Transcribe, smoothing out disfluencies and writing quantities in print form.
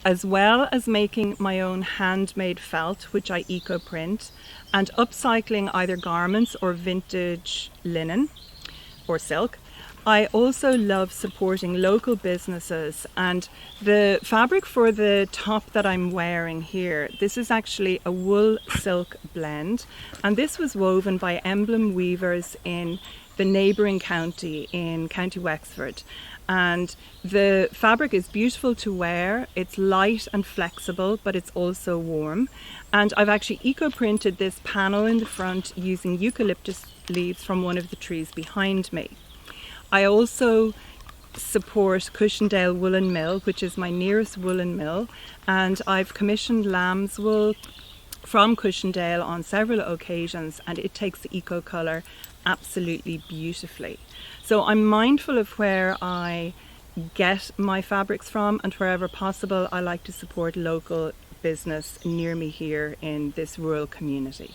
as well as making my own handmade felt, which I eco-print, and upcycling either garments or vintage linen or silk. I also love supporting local businesses, and the fabric for the top that I'm wearing here, this is actually a wool silk blend, and this was woven by Emblem Weavers in the neighbouring county, in County Wexford. And the fabric is beautiful to wear, it's light and flexible, but it's also warm. And I've actually eco-printed this panel in the front using eucalyptus leaves from one of the trees behind me. I also support Cushendale Woolen Mill, which is my nearest woolen mill, and I've commissioned lamb's wool from Cushendale on several occasions, and it takes the eco colour absolutely beautifully. So I'm mindful of where I get my fabrics from, and wherever possible I like to support local business near me here in this rural community.